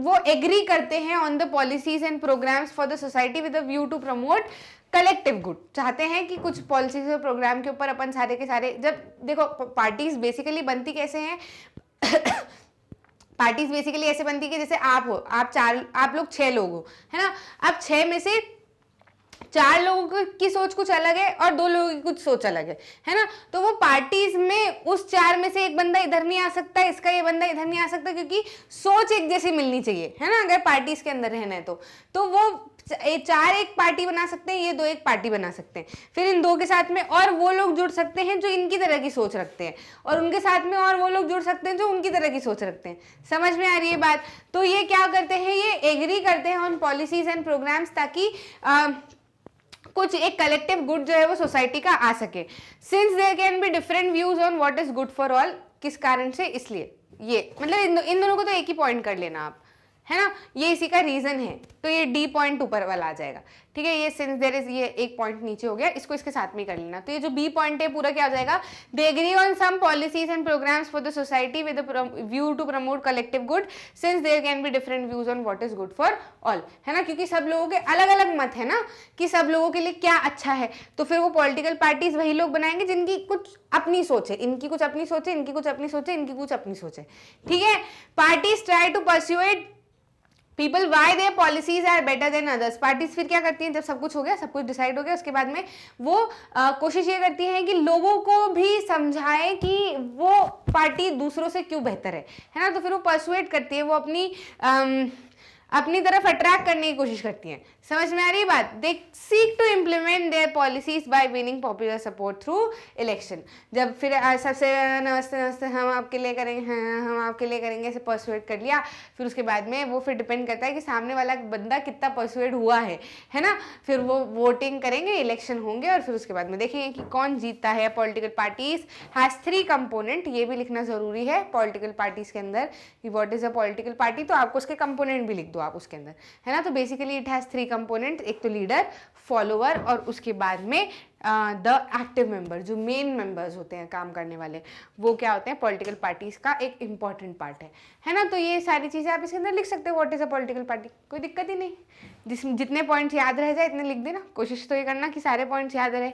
वो एग्री करते हैं on the policies and programmes for the society with a view to promote collective good. चाहते हैं कि कुछ पॉलिसीज और प्रोग्राम के ऊपर अपन सारे के सारे, जब देखो पार्टीज बेसिकली बनती कैसे हैं पार्टीज बेसिकली ऐसे बनती है कि जैसे आप हो, आप लोग 6 लोग हो, है ना। अब 6 में से 4 लोगों की सोच कुछ अलग है और 2 लोगों की कुछ सोच अलग है ना। तो वो पार्टीज में उस 4 में से एक बंदा इधर नहीं आ सकता, इसका ये बंदा इधर नहीं आ सकता, क्योंकि सोच एक जैसी मिलनी चाहिए, है ना। अगर पार्टीज के अंदर रहना है तो वो 4 एक पार्टी बना सकते हैं, ये 2 एक पार्टी बना सकते हैं। फिर इन 2 के साथ में और वो लोग जुड़ सकते हैं जो इनकी तरह की सोच रखते हैं, और उनके साथ में और वो लोग जुड़ सकते हैं जो उनकी तरह की सोच रखते हैं। समझ में आ रही है बात? तो ये क्या करते हैं, ये एग्री करते हैं ऑन पॉलिसीज एंड प्रोग्राम्स ताकि कुछ एक कलेक्टिव गुड जो है वो सोसाइटी का आ सके। Since there can be different views on what is good for all, किस कारण से, इसलिए ये मतलब इन दोनों को तो एक ही पॉइंट कर लेना आप, है ना, ये इसी का रीजन है। तो ये D पॉइंट ऊपर वाला आ जाएगा। ठीक है, ये सिंस देयर इज, ये एक पॉइंट नीचे हो गया, इसको इसके साथ में कर लेना। तो ये जो B पॉइंट है पूरा क्या हो जाएगा? They agree on some policies and programmes for the society with view to promote collective good since there can be different views on what is good for all, है ना। क्योंकि सब लोगों के अलग अलग मत है ना कि सब लोगों के लिए क्या अच्छा है, तो फिर वो पॉलिटिकल पार्टीज वही लोग बनाएंगे जिनकी कुछ अपनी सोच है, इनकी कुछ अपनी सोच है, इनकी कुछ अपनी सोच है, इनकी कुछ अपनी सोच है। ठीक है, parties try to persuade people why their policies are better than others. Parties फिर क्या करती हैं, जब सब कुछ हो गया, सब कुछ डिसाइड हो गया, उसके बाद में वो कोशिश ये करती हैं कि लोगों को भी समझाए कि वो पार्टी दूसरों से क्यों बेहतर है ना। तो फिर वो परसुएट करती है, वो अपनी तरफ अट्रैक्ट करने की कोशिश करती हैं। समझ में आ रही बात? They seek to implement their policies by winning popular support through election. जब फिर सबसे नमस्ते नमस्ते हम आपके लिए करेंगे, हाँ हम आपके लिए करेंगे, ऐसे परसुएट कर लिया, फिर उसके बाद में वो फिर डिपेंड करता है कि सामने वाला बंदा कितना परसुएट हुआ है ना। फिर वो वोटिंग करेंगे, इलेक्शन होंगे और फिर उसके बाद में देखेंगे कि कौन जीतता है। पॉलिटिकल पार्टीज हैज 3 कंपोनेंट, ये भी लिखना जरूरी है पॉलिटिकल पार्टीज के अंदर कि what is a political party, तो आपको उसके कंपोनेंट भी लिख दो आप उसके अंदर, है ना। तो बेसिकली इट हैज 3 कंपोनेंट, एक तो लीडर, फॉलोअर और उसके बाद में द एक्टिव मेंबर, जो मेन मेंबर्स होते हैं काम करने वाले, वो क्या होते हैं, पॉलिटिकल पार्टीज का एक इंपॉर्टेंट पार्ट है ना। तो ये सारी चीजें आप इसके अंदर लिख सकते हो, what is a political party, कोई दिक्कत ही नहीं। जितने पॉइंट्स याद रह जाए इतने लिख देना, कोशिश तो ये करना कि सारे पॉइंट्स याद रहे,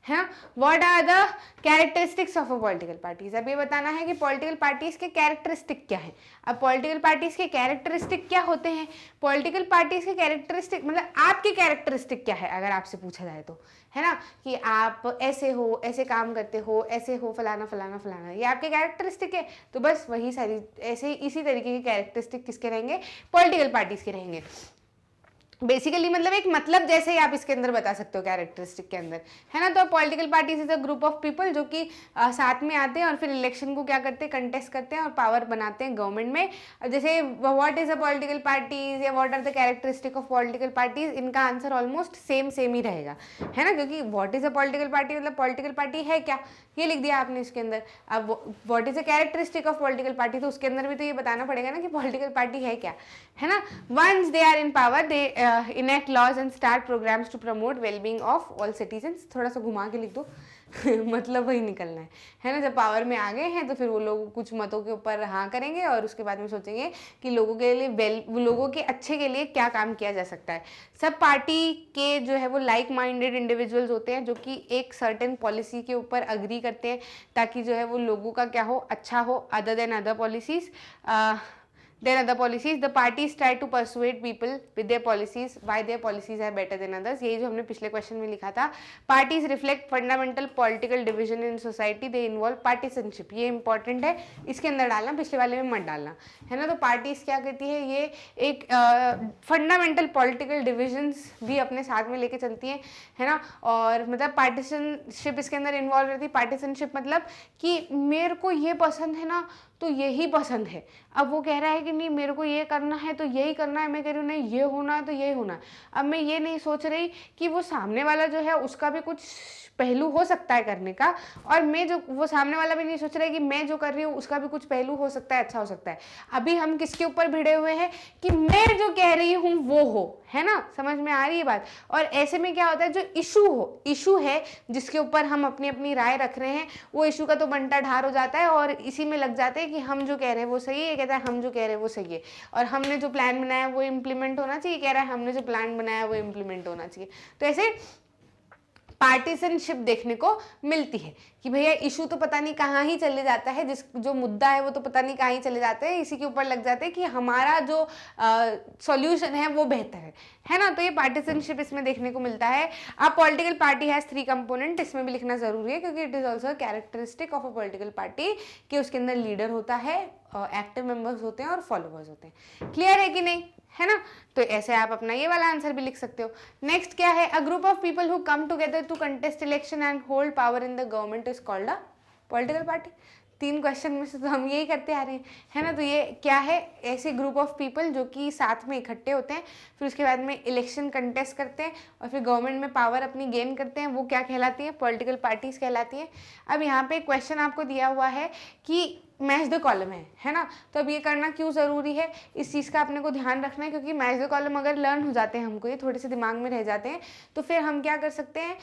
है ना। What are the characteristics of a political parties, अब ये बताना है कि पॉलिटिकल पार्टीज के कैरेक्टरिस्टिक क्या है। अब पॉलिटिकल पार्टीज के कैरेक्टरिस्टिक क्या होते हैं, पॉलिटिकल पार्टीज के कैरेक्टरिस्टिक मतलब आपके कैरेक्टरिस्टिक क्या है अगर आपसे पूछा जाए तो, है ना, कि आप ऐसे हो, ऐसे काम करते हो, ऐसे हो, फलाना फलाना फलाना, ये आपके कैरेक्टरिस्टिक है। तो बस वही सारी ऐसे इसी तरीके के कैरेक्टरिस्टिक किसके रहेंगे, पॉलिटिकल पार्टीज के रहेंगे। बेसिकली मतलब एक मतलब जैसे ही आप इसके अंदर बता सकते हो कैरेक्टरिस्टिक के अंदर, है ना। तो political parties is a group of people जो कि साथ में आते हैं और फिर इलेक्शन को क्या करते हैं, कंटेस्ट करते हैं और पावर बनाते हैं गवर्नमेंट में। जैसे what is a political parties या what are the characteristic of political parties, इनका आंसर ऑलमोस्ट सेम ही रहेगा, है ना, क्योंकि what is a political party मतलब पॉलिटिकल पार्टी है क्या, ये लिख दिया आपने इसके अंदर। अब what is a characteristic of political party, तो उसके अंदर भी तो ये बताना पड़ेगा ना कि पॉलिटिकल पार्टी है क्या, है ना। Once they are in power they enact laws and start programmes to promote wellbeing of all citizens, थोड़ा सा घुमा के लिख दो मतलब वही निकलना है ना। जब पावर में आ गए हैं तो फिर वो लोग कुछ मतों के ऊपर हाँ करेंगे और उसके बाद में सोचेंगे कि लोगों के लिए लोगों के अच्छे के लिए क्या काम किया जा सकता है। सब पार्टी के जो है वो लाइक माइंडेड इंडिविजुअल्स होते हैं जो कि एक सर्टेन पॉलिसी के ऊपर अग्री करते हैं ताकि जो है वो लोगों का क्या हो, अच्छा हो, other than other policies then other policies the parties try to persuade people with their policies why their policies are better than others, यही जो हमने पिछले क्वेश्चन में लिखा था। parties reflect fundamental political division in society, they involve partisanship, ये important है, इसके अंदर डालना, पिछले वाले में मत डालना, है ना। तो पार्टीज क्या करती है, ये एक फंडामेंटल पॉलिटिकल डिविजन्स भी अपने साथ में लेके चलती हैं, है ना। और मतलब पार्टीशनशिप इसके अंदर इन्वॉल्व रहती है। पार्टीशनशिप मतलब कि मेरे को ये पसंद है ना तो यही पसंद है, अब वो कह रहा है कि नहीं मेरे को ये करना है तो यही करना है, मैं कह रही हूँ नहीं ये होना है तो यही होना है। अब मैं ये नहीं सोच रही कि वो सामने वाला जो है उसका भी कुछ पहलू हो सकता है करने का, और मैं जो वो सामने वाला भी नहीं सोच रहा है कि मैं जो कर रही हूँ उसका भी कुछ पहलू हो सकता है, अच्छा हो सकता है। अभी हम किसके ऊपर भिड़े हुए हैं कि मैं जो कह रही हूँ वो हो, है ना, समझ में आ रही है बात। और ऐसे में क्या होता है, जो इशू है जिसके ऊपर हम अपनी अपनी राय रख रहे हैं, वो इशू का तो बंटा ढार हो जाता है और इसी में लग जाते हैं कि हम जो कह रहे हैं वो सही है, ये कहता है हम जो कह रहे हैं वो सही है, और हमने जो प्लान बनाया वो इम्प्लीमेंट होना चाहिए, कह रहा है हमने जो प्लान बनाया वो इम्प्लीमेंट होना चाहिए। तो ऐसे पार्टीशनशिप देखने को मिलती है कि भैया इशू तो पता नहीं कहाँ ही चले जाता है, जो मुद्दा है वो तो पता नहीं कहाँ ही चले जाते हैं, इसी के ऊपर लग जाते हैं कि हमारा जो सॉल्यूशन है वो बेहतर है ना। तो ये पार्टीशनशिप इसमें देखने को मिलता है। अब पॉलिटिकल पार्टी हैज 3 कंपोनेंट, इसमें भी लिखना जरूरी है क्योंकि it is also characteristic of a political party कि उसके अंदर लीडर होता है, एक्टिव मेंबर्स होते हैं और फॉलोअर्स होते हैं। क्लियर है कि नहीं, है ना। तो ऐसे आप अपना ये वाला आंसर भी लिख सकते हो। नेक्स्ट क्या है, a group of people who come together to contest election and hold power in the government is called a political party. 3 question में से तो हम यही करते आ रहे हैं, है ना। तो ये क्या है, ऐसे ग्रुप ऑफ पीपल जो कि साथ में इकट्ठे होते हैं, फिर उसके बाद में इलेक्शन कंटेस्ट करते हैं और फिर गवर्नमेंट में पावर अपनी गेन करते हैं, वो क्या कहलाती है, पॉलिटिकल पार्टीज कहलाती है। अब यहाँ पे क्वेश्चन आपको दिया हुआ है कि मैच द कॉलम है ना। तो अब ये करना क्यों ज़रूरी है, इस चीज़ का अपने को ध्यान रखना है क्योंकि मैच द कॉलम अगर लर्न हो जाते हैं हमको, ये थोड़े से दिमाग में रह जाते हैं, तो फिर हम क्या कर सकते हैं,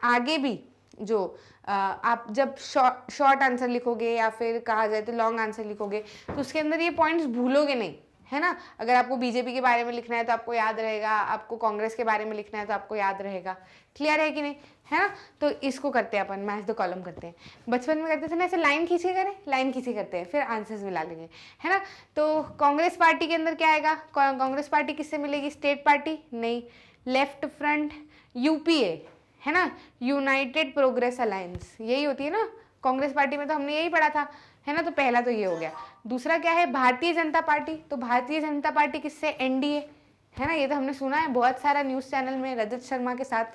आगे भी जो आप जब शॉर्ट आंसर लिखोगे या फिर कहा जाए तो लॉन्ग आंसर लिखोगे तो उसके अंदर ये पॉइंट्स भूलोगे नहीं, है ना। अगर आपको बीजेपी के बारे में लिखना है तो आपको याद रहेगा, आपको कांग्रेस के बारे में लिखना है तो आपको याद रहेगा। क्लियर है कि नहीं, है ना। तो इसको करते हैं अपन, मैच द कॉलम करते हैं। बचपन में करते थे ना ऐसे लाइन खींचे करें, लाइन खींचे करते हैं, फिर आंसर्स मिला लेंगे, है ना। तो कांग्रेस पार्टी के अंदर क्या आएगा, कांग्रेस पार्टी किससे मिलेगी, स्टेट पार्टी नहीं, लेफ्ट फ्रंट, यूपीए, है ना, यूनाइटेड प्रोग्रेस अलायंस, यही होती है ना कांग्रेस पार्टी में, तो हमने यही पढ़ा था, है ना। तो पहला तो ये हो गया। दूसरा क्या है, भारतीय जनता पार्टी, तो भारतीय जनता पार्टी किससे, एनडीए, है ना, ये तो हमने सुना है बहुत सारा न्यूज़ चैनल में रजत शर्मा के साथ,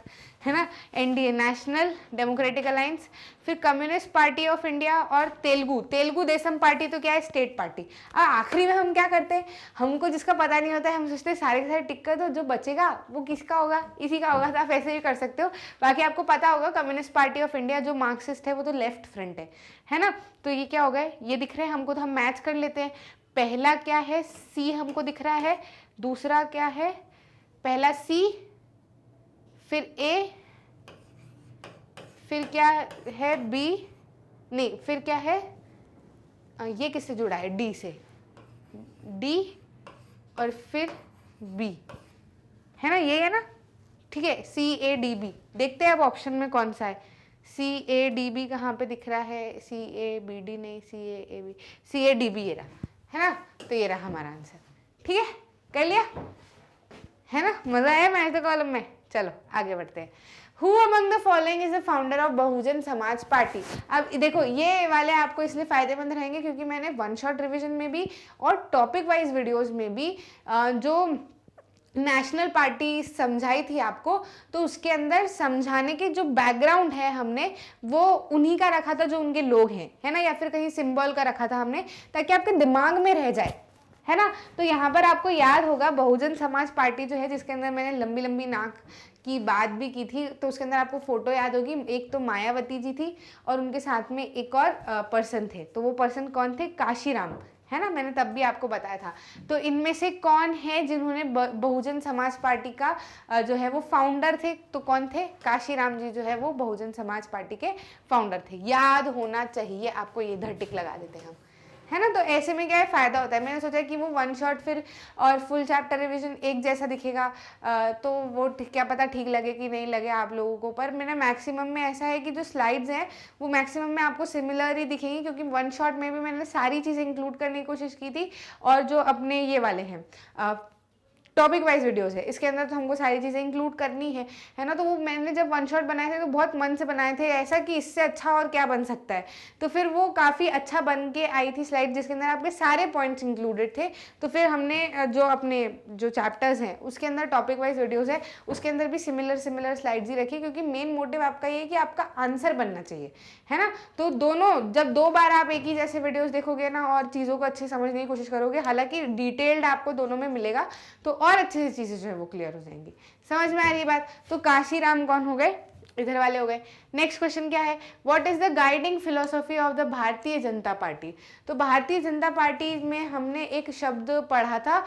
है ना। एनडीए नेशनल डेमोक्रेटिक अलायंस, फिर कम्युनिस्ट पार्टी ऑफ इंडिया और तेलुगु देशम पार्टी, तो क्या है, स्टेट पार्टी। अब आखिरी में हम क्या करते हैं, हमको जिसका पता नहीं होता है हम सोचते हैं सारे के सारे टिक कर दो, जो बचेगा वो किसका होगा, इसी का होगा। तो आप ऐसे भी कर सकते हो। बाकी आपको पता होगा कम्युनिस्ट पार्टी ऑफ इंडिया जो मार्क्सिस्ट है वो तो लेफ्ट फ्रंट है ना। तो ये क्या हो गया, ये दिख रहे हैं हमको, तो हम मैच कर लेते हैं। पहला क्या है, सी हमको दिख रहा है, दूसरा क्या है, पहला सी, फिर ए, फिर क्या है बी, नहीं फिर क्या है, ये किससे जुड़ा है, डी से, डी और फिर बी, है ना, ये है ना। ठीक है, CADB देखते हैं अब ऑप्शन में कौन सा है। CADB कहाँ पे दिख रहा है, CABD नहीं, CAAB, CADB ये रहा, है ना, तो ये रहा हमारा आंसर। ठीक है, कर लिया है ना, मजा आया मैथ के कॉलम में। चलो आगे बढ़ते हैं। Who among the following is the founder of Bahujan Samaj party? अब देखो ये वाले आपको इसलिए फायदेमंद रहेंगे क्योंकि मैंने वन शॉट रिवीजन में भी और टॉपिक वाइज वीडियोस में भी जो नेशनल पार्टी समझाई थी आपको, तो उसके अंदर समझाने के जो बैकग्राउंड है हमने वो उन्हीं का रखा था जो उनके लोग हैं, है ना, या फिर कहीं सिंबल का रखा था हमने ताकि आपके दिमाग में रह जाए, है ना। तो यहाँ पर आपको याद होगा बहुजन समाज पार्टी जो है जिसके अंदर मैंने लंबी लंबी नाक की बात भी की थी, तो उसके अंदर आपको फोटो याद होगी, एक तो मायावती जी थी और उनके साथ में एक और पर्सन थे, तो वो पर्सन कौन थे, काशीराम, है ना, मैंने तब भी आपको बताया था। तो इनमें से कौन है जिन्होंने बहुजन समाज पार्टी का जो है वो फाउंडर थे, तो कौन थे, काशीराम जी जो है वो बहुजन समाज पार्टी के फाउंडर थे। याद होना चाहिए आपको, ये इधर टिक लगा देते हैं हम, है ना। तो ऐसे में क्या है, फायदा होता है। मैंने सोचा कि वो वन शॉट फिर और फुल चैप्टर रिवीजन एक जैसा दिखेगा, तो वो क्या पता ठीक लगे कि नहीं लगे आप लोगों को, पर मेरा मैक्सिमम में ऐसा है कि जो स्लाइड्स हैं वो मैक्सिमम में आपको सिमिलर ही दिखेंगी क्योंकि वन शॉट में भी मैंने सारी चीज़ें इंक्लूड करने की कोशिश की थी, और जो अपने ये वाले हैं टॉपिक वाइज वीडियोस है इसके अंदर तो हमको सारी चीज़ें इंक्लूड करनी है ना। तो वो मैंने जब वन शॉट बनाए थे तो बहुत मन से बनाए थे, ऐसा कि इससे अच्छा और क्या बन सकता है, तो फिर वो काफ़ी अच्छा बन के आई थी स्लाइड जिसके अंदर आपके सारे पॉइंट्स इंक्लूडेड थे। तो फिर हमने जो अपने जो चैप्टर्स हैं उसके अंदर टॉपिक वाइज वीडियोज़ है उसके अंदर भी सिमिलर स्लाइड्स ही रखी, क्योंकि मेन मोटिव आपका ये है कि आपका आंसर बनना चाहिए, है ना। तो दोनों जब 2 बार आप एक ही जैसे वीडियोस देखोगे ना और चीज़ों को अच्छे समझने की कोशिश करोगे, हालांकि डिटेल्ड आपको दोनों में मिलेगा, तो और अच्छे से चीज़ें जो है वो क्लियर हो जाएंगी। समझ में आ रही बात। तो काशीराम कौन हो गए, इधर वाले हो गए। नेक्स्ट क्वेश्चन क्या है, what is the guiding philosophy of the Bharatiya Janata party? तो भारतीय जनता पार्टी में हमने एक शब्द पढ़ा था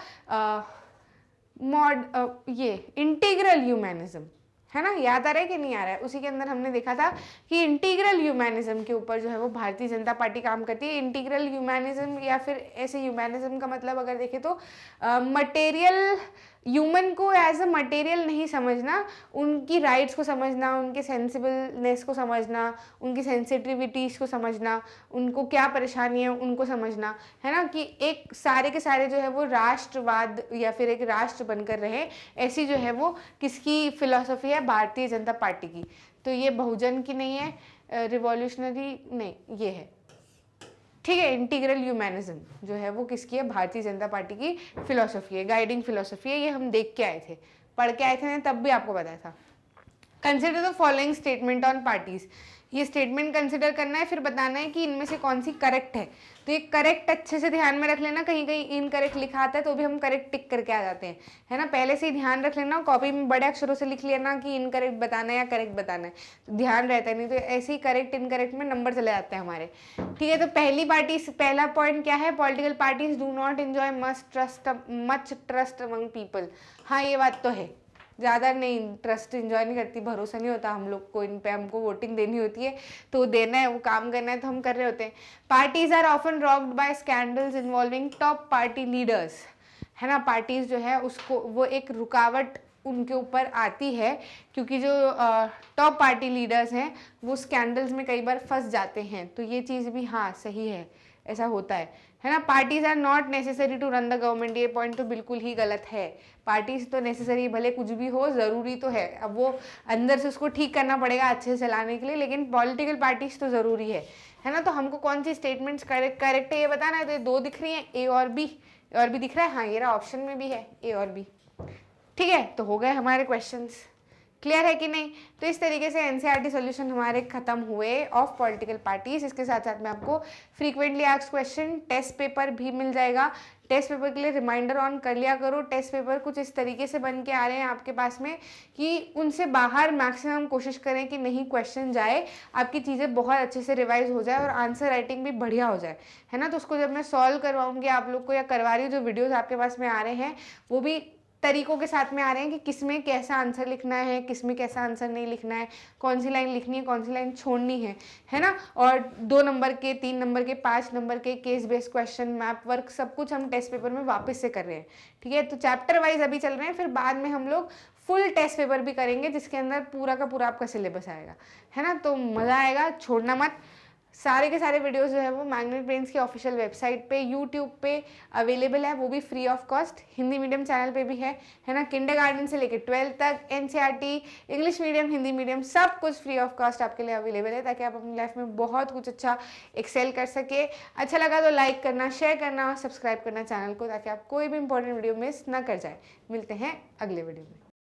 ये इंटीग्रल ह्यूमैनिज्म, है ना, याद आ रहा है कि नहीं आ रहा है। उसी के अंदर हमने देखा था कि इंटीग्रल ह्यूमैनिज्म के ऊपर जो है वो भारतीय जनता पार्टी काम करती है। इंटीग्रल ह्यूमैनिज्म या फिर ऐसे ह्यूमैनिज्म का मतलब अगर देखें तो मटेरियल ह्यूमन को एज अ मटेरियल नहीं समझना, उनकी राइट्स को समझना, उनके सेंसिबलनेस को समझना, उनकी सेंसिटिविटीज़ को समझना, उनको क्या परेशानी है उनको समझना, है ना, कि एक सारे के सारे जो है वो राष्ट्रवाद या फिर एक राष्ट्र बनकर रहे, ऐसी जो है वो किसकी फिलॉसफी है, भारतीय जनता पार्टी की। तो ये बहुजन की नहीं है, रिवॉल्यूशनरी नहीं, ये है, ठीक है। इंटीग्रल ह्यूमैनिज्म जो है वो किसकी है, भारतीय जनता पार्टी की फिलोसफी है, गाइडिंग फिलोसफी है। ये हम देख के आए थे, पढ़ के आए थे, तब भी आपको बताया था। Consider the following statement on parties, ये स्टेटमेंट कंसिडर करना है, फिर बताना है कि इनमें से कौन सी करेक्ट है। तो ये करेक्ट अच्छे से ध्यान में रख लेना, कहीं कहीं इनकरेक्ट लिखा आता है तो भी हम करेक्ट टिक करके आ जाते हैं, है ना, पहले से ही ध्यान रख लेना, कॉपी में बड़े अक्षरों से लिख लेना कि इनकरेक्ट बताना है या करेक्ट बताना है, तो ध्यान रहता है, नहीं तो ऐसे ही करेक्ट इनकरेक्ट में नंबर चले जाते हैं हमारे। ठीक है, तो पहला पॉइंट क्या है, political parties do not enjoy much trust among people. हाँ ये बात तो है, ज़्यादा नहीं ट्रस्ट इन्जॉय नहीं करती, भरोसा नहीं होता हम लोग को इन पे, हमको वोटिंग देनी होती है तो देना है, वो काम करना है तो हम कर रहे होते हैं। Parties are often rocked by scandals involving top party leaders, है ना, पार्टीज जो है उसको वो एक रुकावट उनके ऊपर आती है क्योंकि जो टॉप पार्टी लीडर्स हैं वो स्कैंडल्स में कई बार फंस जाते हैं, तो ये चीज़ भी हाँ सही है, ऐसा होता है ना। Parties are not necessary to run the government, ये पॉइंट तो बिल्कुल ही गलत है। पार्टीज तो नेसेसरी, भले कुछ भी हो, ज़रूरी तो है, अब वो अंदर से उसको ठीक करना पड़ेगा अच्छे से चलाने के लिए, लेकिन पॉलिटिकल पार्टीज तो ज़रूरी है ना। तो हमको कौन सी स्टेटमेंट्स करेक्ट है ये बताना है। तो ये 2 दिख रही हैं, ए और बी दिख रहा है, हाँ ये रहा, ऑप्शन में भी है ए और बी। ठीक है, तो हो गए हमारे क्वेश्चंस, क्लियर है कि नहीं। तो इस तरीके से एनसीईआरटी सॉल्यूशन हमारे खत्म हुए ऑफ पॉलिटिकल पार्टीज। इसके साथ साथ में आपको frequently asked question test paper भी मिल जाएगा। टेस्ट पेपर के लिए रिमाइंडर ऑन कर लिया करो। टेस्ट पेपर कुछ इस तरीके से बन के आ रहे हैं आपके पास में कि उनसे बाहर मैक्सिमम कोशिश करें कि नहीं क्वेश्चन जाए, आपकी चीज़ें बहुत अच्छे से रिवाइज हो जाए और आंसर राइटिंग भी बढ़िया हो जाए, है ना। तो उसको जब मैं सॉल्व करवाऊंगी आप लोग को या करवा रही हूँ, जो वीडियोज़ आपके पास में आ रहे हैं वो भी तरीकों के साथ में आ रहे हैं कि किसमें कैसा आंसर लिखना है, किसमें कैसा आंसर नहीं लिखना है, कौन सी लाइन लिखनी है, कौन सी लाइन छोड़नी है ना। और 2 नंबर के, 3 नंबर के, 5 नंबर के case based question, map work, सब कुछ हम टेस्ट पेपर में वापस से कर रहे हैं। ठीक है, तो चैप्टर वाइज अभी चल रहे हैं, फिर बाद में हम लोग फुल टेस्ट पेपर भी करेंगे जिसके अंदर पूरा का पूरा आपका सिलेबस आएगा, है ना। तो मज़ा आएगा, छोड़ना मत। सारे के सारे वीडियोस जो है वो मैग्नेट ब्रेन्स की ऑफिशियल वेबसाइट पे यूट्यूब पे अवेलेबल है, वो भी free of cost. Hindi medium channel पे भी है ना। किंडरगार्टन से लेकर 12th तक NCERT, English medium, Hindi medium, सब कुछ फ्री ऑफ कॉस्ट आपके लिए अवेलेबल है, ताकि आप अपनी लाइफ में बहुत कुछ अच्छा एक्सेल कर सके। अच्छा लगा तो लाइक करना, शेयर करना और सब्सक्राइब करना चैनल को, ताकि आप कोई भी इंपॉर्टेंट वीडियो मिस ना कर जाए। मिलते हैं अगले वीडियो में।